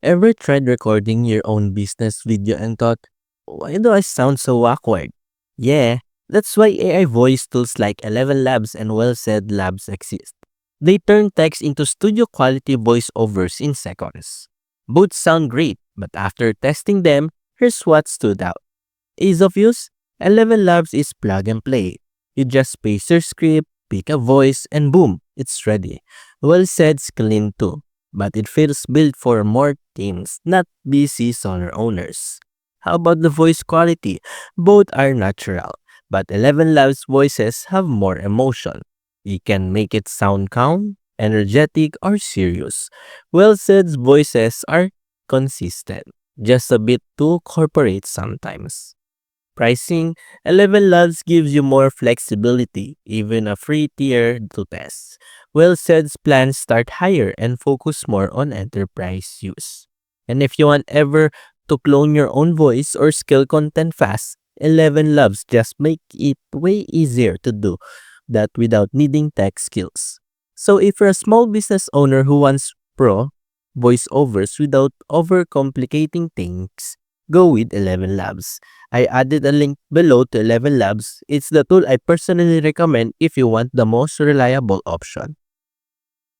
Ever tried recording your own business video and thought, why do I sound so awkward? Yeah, that's why AI voice tools like ElevenLabs and WellSaid Labs exist. They turn text into studio quality voiceovers in seconds. Both sound great, but after testing them, here's what stood out. Ease of use? ElevenLabs is plug and play. You just paste your script, pick a voice, and boom, it's ready. WellSaid's clean too, but it feels built for more teams, not busy solo owners. How about the voice quality? Both are natural, but ElevenLabs voices have more emotion. You can make it sound calm, energetic, or serious. WellSaid's voices are consistent, just a bit too corporate sometimes. Pricing, ElevenLabs gives you more flexibility, even a free tier to test. WellSaid's plans start higher and focus more on enterprise use. And if you want ever to clone your own voice or scale content fast, ElevenLabs just make it way easier to do that without needing tech skills. So if you're a small business owner who wants pro voiceovers without overcomplicating things, go with ElevenLabs. I added a link below to ElevenLabs. It's the tool I personally recommend if you want the most reliable option.